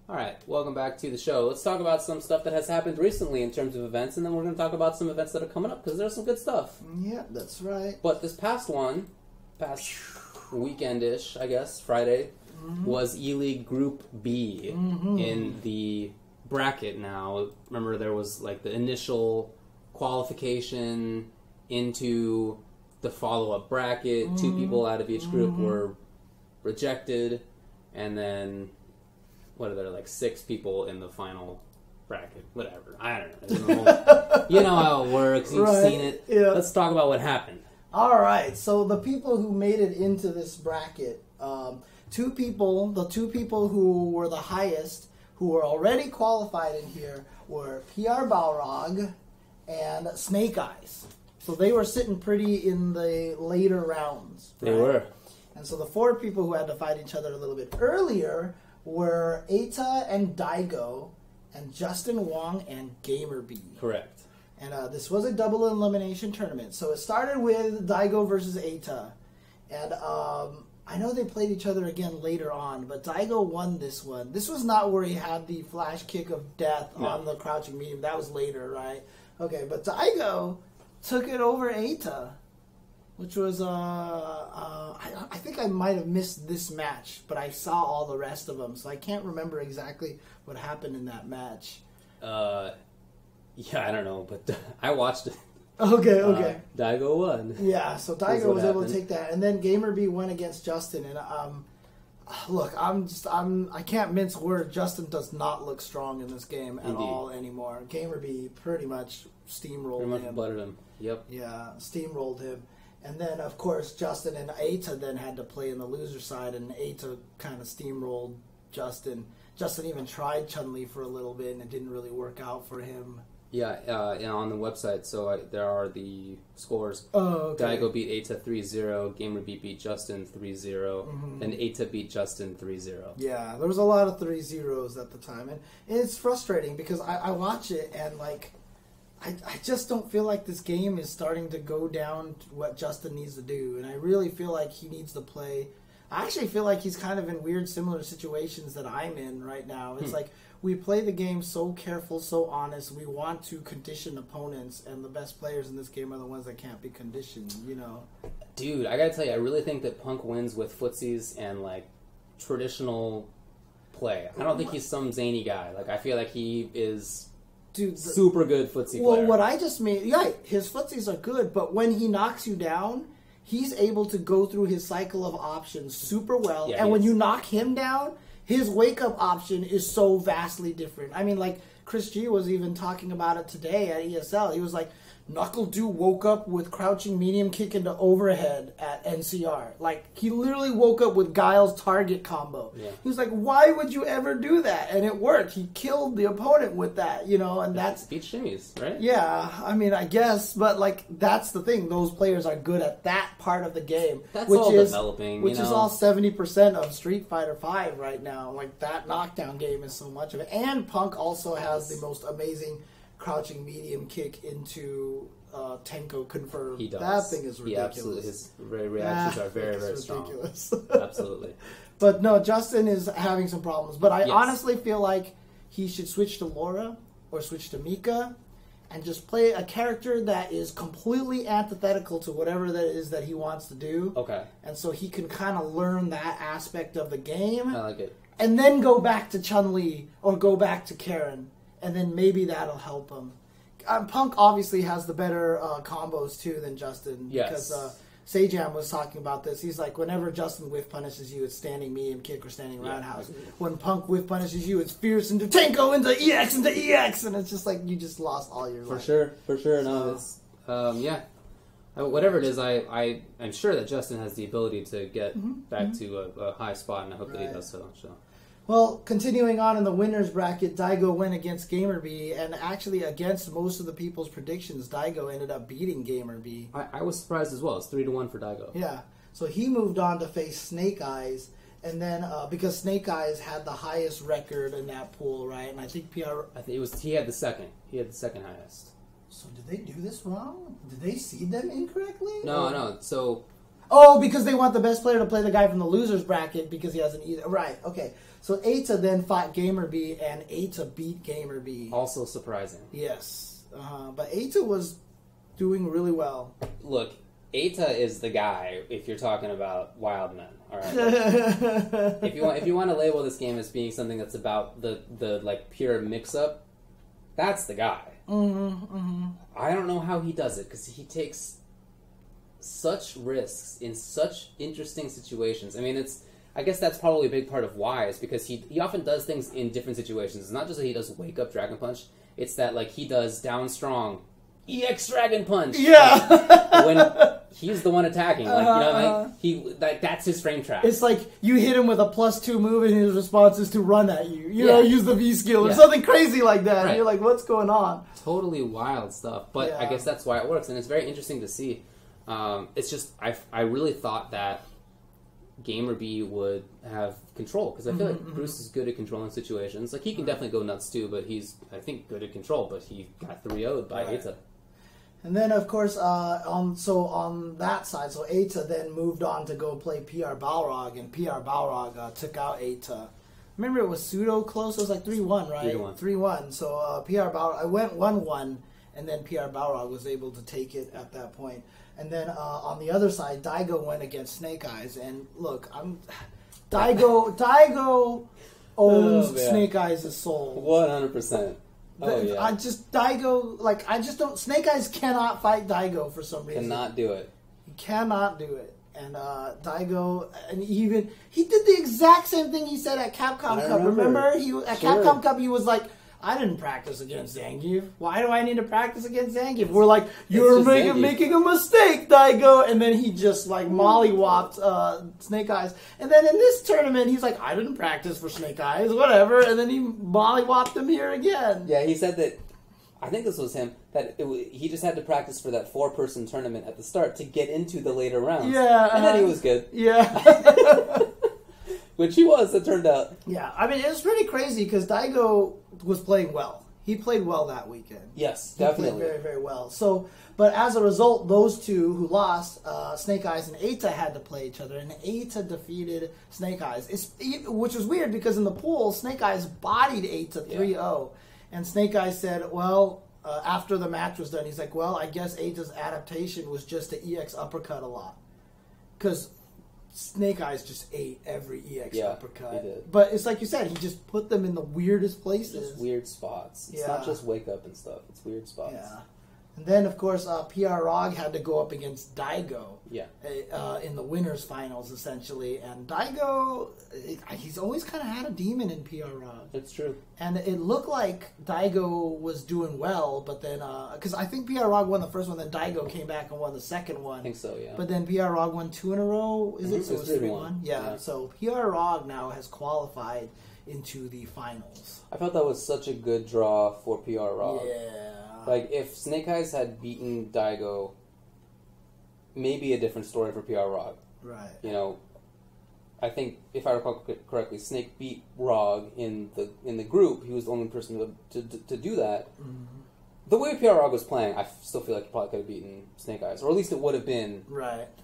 Alright, welcome back to the show. Let's talk about some stuff that has happened recently in terms of events, and then we're going to talk about some events that are coming up, because there's some good stuff. Yeah, that's right. But this past weekend-ish, I guess, Friday, was ELEAGUE Group B in the bracket now. Remember, there was like the initial qualification into the follow-up bracket. 2 people out of each group were rejected, and then... what are there, like 6 people in the final bracket? Whatever. I don't know. You know how it works. You've seen it. Yeah. Let's talk about what happened. All right. So the people who made it into this bracket, the 2 people who were the highest, who were already qualified in here, were PR Balrog and Snake Eyes. So they were sitting pretty in the later rounds. Right? They were. And so the 4 people who had to fight each other a little bit earlier were Eita and Daigo, and Justin Wong and GamerB. Correct. And this was a double elimination tournament. So it started with Daigo versus Eita. And I know they played each other again later on, but Daigo won this one. This was not where he had the flash kick of death on the crouching medium. That was later, right? Okay, but Daigo took it over Eita, which was, I think I might have missed this match, but I saw all the rest of them, so I can't remember exactly what happened in that match. Yeah, I don't know, but I watched it. Okay. Daigo won. Yeah, so Daigo was able to take that, and then GamerB went against Justin, and look, I can't mince words. Justin does not look strong in this game at all anymore. GamerB pretty much steamrolled him. Buttered him. Yep. Yeah, steamrolled him. And then, of course, Justin and Eita then had to play in the loser side, and Eita kind of steamrolled Justin. Justin even tried Chun-Li for a little bit, and it didn't really work out for him. Yeah, on the website, so there are the scores. Oh, okay. Daigo beat Eita 3-0, GamerB beat Justin 3-0, and Eita beat Justin 3-0. Yeah, there was a lot of 3-0s at the time, and it's frustrating because I watch it, and, like... I just don't feel like this game is starting to go down to what Justin needs to do, and I really feel like he needs to play. I actually feel like he's kind of in weird, similar situations that I'm in right now. It's like we play the game so careful, so honest. We want to condition opponents, and the best players in this game are the ones that can't be conditioned, you know? Dude, I gotta tell you, I really think that Punk wins with footsies and, like, traditional play. I don't think he's some zany guy. Like, I feel like he is... Dude, super good footsie player. Well, what I just mean, yeah, his footsies are good, but when he knocks you down, he's able to go through his cycle of options super well. Yeah, and when you knock him down, his wake-up option is so vastly different. I mean, like, Chris G was even talking about it today at ESL. He was like, Knuckle Dew woke up with crouching medium kick into overhead at NCR. Like, he literally woke up with Guile's target combo. Yeah. He was like, why would you ever do that? And it worked. He killed the opponent with that, you know, and that's... Beat shimmies, right? Yeah, I mean, I guess, but, like, that's the thing. Those players are good at that part of the game. That's all developing, which is all 70% of Street Fighter V right now. Like, that knockdown game is so much of it. And Punk also has the most amazing... crouching medium kick into Tenko confirmed. He does. That thing is ridiculous. Yeah, absolutely. His reactions are very, very ridiculous. Strong. Absolutely. But no, Justin is having some problems. But I honestly feel like he should switch to Laura or switch to Mika and just play a character that is completely antithetical to whatever that is that he wants to do. Okay. And so he can kind of learn that aspect of the game. I like it. And then go back to Chun-Li or go back to Karen. And then maybe that'll help him. Punk obviously has the better combos, too, than Justin. Yes. Because Sajam was talking about this. He's like, whenever Justin whiff punishes you, it's standing medium kick or standing roundhouse. When Punk whiff punishes you, it's fierce into Tenko, into EX. And it's just like, you just lost all your life. For sure. No, it's, yeah. Whatever it is, I'm sure that Justin has the ability to get back to a high spot, and I hope that he does so. Well, continuing on in the winner's bracket, Daigo went against GamerB, and actually against most of the people's predictions, Daigo ended up beating GamerB. I was surprised as well. It's 3-1 for Daigo. Yeah. So he moved on to face Snake Eyes, and then because Snake Eyes had the highest record in that pool, right? And I think he had the second. He had the second highest. So did they do this wrong? Did they seed them incorrectly? No. So... Oh, because they want the best player to play the guy from the loser's bracket because he has an either. Right, okay. So Eita then fought Gamer B, and Eita beat Gamer B. Also surprising. Yes. But Eita was doing really well. Look, Eita is the guy if you're talking about wild men. All right. Like, if you want to label this game as being something that's about the like pure mix-up, that's the guy. I don't know how he does it, because he takes such risks in such interesting situations. I mean, I guess that's probably a big part of why, is because he often does things in different situations. It's not just that he does Wake Up Dragon Punch, it's that like he does Down Strong EX Dragon Punch. Yeah. Like, when he's the one attacking, like, you know, like that's his frame trap. It's like you hit him with a +2 move, and his response is to run at you. You know, use the V skill or something crazy like that. Right. And you're like, what's going on? Totally wild stuff. But I guess that's why it works, and it's very interesting to see. It's just I really thought that Gamer B would have control, because I feel like Bruce is good at controlling situations. Like, he can definitely go nuts too, but he's, I think, good at control. But he got 3-0'd by Eita. And then, of course, on that side, so Eita then moved on to go play PR Balrog, and PR Balrog took out Eita. Remember, it was pseudo close. It was like 3-1, right? 3-1. So PR Balrog, I went 1-1, and then PR Balrog was able to take it at that point. And then on the other side, Daigo went against Snake Eyes, and look, Daigo owns Snake Eyes' soul. 100%. Oh, yeah. Snake Eyes cannot fight Daigo for some reason. Cannot do it. He cannot do it. And Daigo, and he did the exact same thing he said at Capcom Cup. Remember? Capcom Cup, he was like, I didn't practice against Zangief. Why do I need to practice against Zangief? We're like, you're making a mistake, Daigo. And then he just like mollywopped Snake Eyes. And then in this tournament, he's like, I didn't practice for Snake Eyes, whatever. And then he mollywopped him here again. Yeah, he said that, I think this was him, that he just had to practice for that 4-person tournament at the start to get into the later rounds. Yeah. And then he was good. Yeah. Which he was, it turned out. Yeah, I mean, it was pretty crazy because Daigo was playing well. He played well that weekend. Yes, definitely. He played very, very well. So, but as a result, those two who lost, Snake Eyes and Eita, had to play each other, and Eita defeated Snake Eyes. Which was weird because in the pool, Snake Eyes bodied Eita 3-0. And Snake Eyes said, well, after the match was done, he's like, well, I guess Eita's adaptation was just to EX uppercut a lot. Because Snake Eyes just ate every EX uppercut. He did. But it's like you said, he just put them in the weirdest places. Just weird spots. It's not just wake up and stuff. It's weird spots. Yeah. And then, of course, PR Rog had to go up against Daigo in the winners' finals, essentially. And Daigo, he's always kind of had a demon in PR Rog. That's true. And it looked like Daigo was doing well, but then, because I think PR Rog won the first one, then Daigo came back and won the second one. I think so, yeah. But then PR Rog won 2 in a row, is it? So it was 3-1. Yeah, so PR Rog now has qualified into the finals. I felt that was such a good draw for PR Rog. Yeah. Like, if Snake Eyes had beaten Daigo, maybe a different story for PR Rog. Right. You know, I think, if I recall correctly, Snake beat Rog in the group. He was the only person to do that. Mm-hmm. The way PR Rog was playing, I still feel like he probably could have beaten Snake Eyes. Or at least it would have been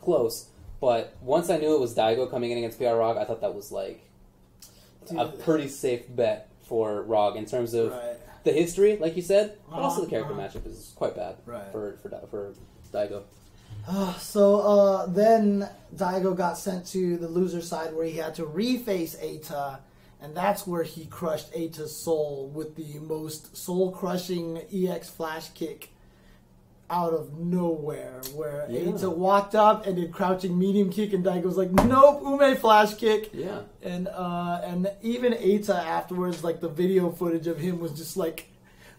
close. But once I knew it was Daigo coming in against PR Rog, I thought that was, like, a pretty safe bet for Rog in terms of... the history, like you said, but also the character matchup is quite bad for Daigo. So then Daigo got sent to the loser side where he had to reface Eita, and that's where he crushed Eita's soul with the most soul-crushing EX flash kick out of nowhere, where Eita walked up and did crouching medium kick, and Daigo's like, nope, ume flash kick. Yeah. And even Eita afterwards, like, the video footage of him was just like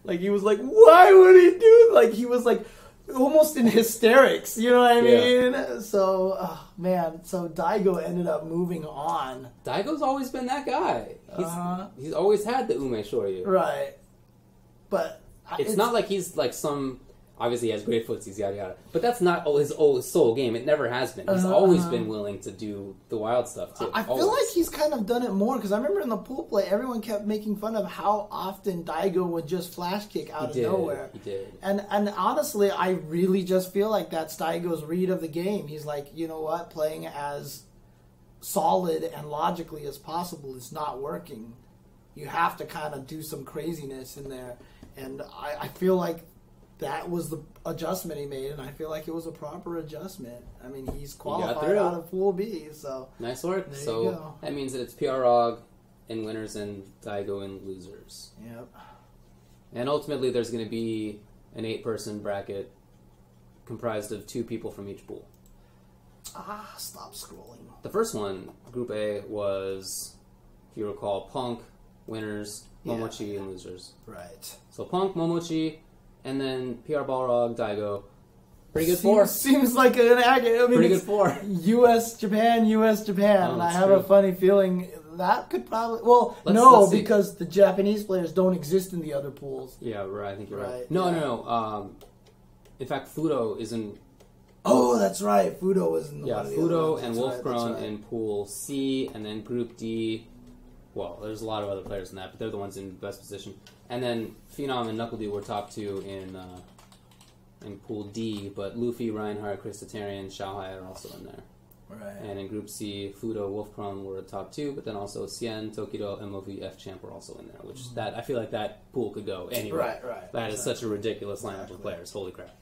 he was like, why would he do, like, he was like almost in hysterics, you know what I mean? Yeah. So, man, so Daigo ended up moving on. Daigo's always been that guy. He's always had the ume shoryu. Right. But it's not like he's like some... Obviously, he has great footsies, yada yada. But that's not his sole game. It never has been. He's always been willing to do the wild stuff, too. I feel like he's kind of done it more, because I remember in the pool play, everyone kept making fun of how often Daigo would just flash kick out of nowhere. He did. And honestly, I really just feel like that's Daigo's read of the game. He's like, you know what, playing as solid and logically as possible is not working. You have to kind of do some craziness in there. And I feel like that was the adjustment he made, and I feel like it was a proper adjustment. I mean, he's qualified out of Pool B, so... Nice work. So that means that it's PROG in winners and Daigo in losers. Yep. And ultimately, there's going to be an 8-person bracket comprised of 2 people from each pool. Stop scrolling. The first one, Group A, was, if you recall, Punk, winners, Momochi, and losers. Right. So Punk, Momochi, and then PR Balrog, Daigo. Pretty good four. Seems like an accurate. I mean, pretty good four. U.S. Japan, and I have a funny feeling that could probably... Well, let's because the Japanese players don't exist in the other pools. Yeah, right. I think you're right. No. In fact, Fudo is in... Oh, that's right. Fudo was in the Fudo and Wolfgren in Pool C, and then Group D... Well, there's a lot of other players in that, but they're the ones in best position. And then Phenom and Knuckle D were top 2 in Pool D, but Luffy, Reinhardt, Christatarian, Xiaohai are also in there. Right. And in Group C, Fudo, Wolfgren were top 2, but then also Cien, Tokido, MOV, F-Champ were also in there, which that I feel like that pool could go anywhere. Right. That is such a ridiculous lineup of players. Holy crap.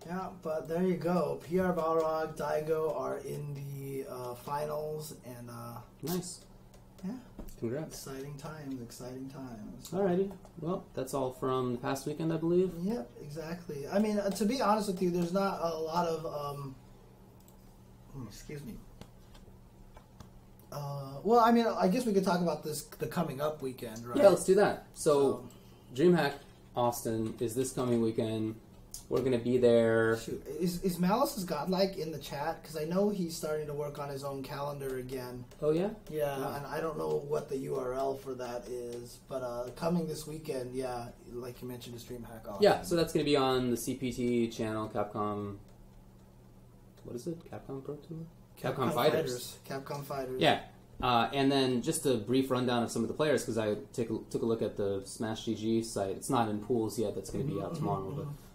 Yeah, but there you go. PR Balrog, Daigo are in the finals, and nice. Yeah. Congrats. Exciting times. Alrighty. Well, that's all from the past weekend, I believe. Yep, exactly. I mean, to be honest with you, there's not a lot of... excuse me. Well, I mean, I guess we could talk about the coming up weekend, right? Yeah, let's do that. So Dreamhack Austin is this coming weekend. We're going to be there. Shoot. Is Malice's Godlike in the chat? Because I know he's starting to work on his own calendar again. Oh, yeah? Yeah, and I don't know what the URL for that is. But coming this weekend, like you mentioned, is Dreamhack Austin. Yeah, so that's going to be on the CPT channel, Capcom... What is it? Capcom Pro Tour? Capcom Fighters. Capcom Fighters. Yeah. And then just a brief rundown of some of the players, because I took a look at the Smash GG site. It's not in pools yet. That's going to be out tomorrow.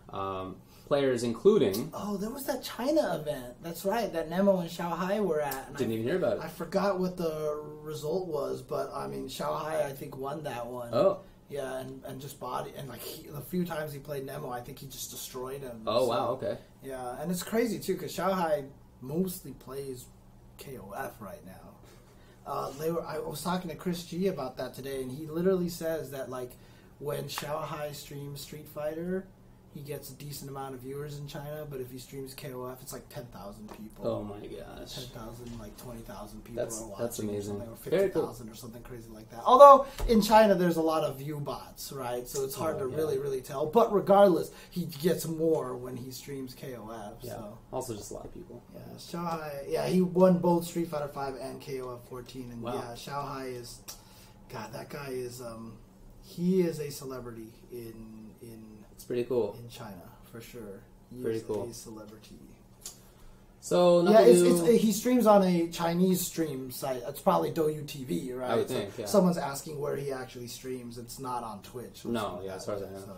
But players including... Oh, there was that China event. That's right. That Nemo and Xiaohai were at. Didn't even hear about it. I forgot what the result was, but I mean, Xiaohai, I think, won that one. Oh. Yeah, and just body, and like the few times he played Nemo, I think he just destroyed him. Oh, so, wow, okay. Yeah, and it's crazy too, because Xiaohai mostly plays KOF right now. I was talking to Chris G about that today, and he literally says that like when Xiaohai streams Street Fighter, he gets a decent amount of viewers in China, but if he streams KOF, it's like 10,000 people. Oh my gosh. 10,000, like 20,000 people are watching. That's amazing. Or 50,000 or something crazy like that. Although, in China, there's a lot of view bots, right? So it's hard to really tell. But regardless, he gets more when he streams KOF. Yeah. So. Also just a lot of people. Yeah, Xiaohai, he won both Street Fighter 5 and KOF 14. And Xiaohai is... God, that guy is... he is a celebrity in it's pretty cool. In China, for sure. He pretty is cool. A celebrity. So, he streams on a Chinese stream site. It's probably Douyu TV, right? I would think, Someone's asking where he actually streams. It's not on Twitch. No, as far as I know. So,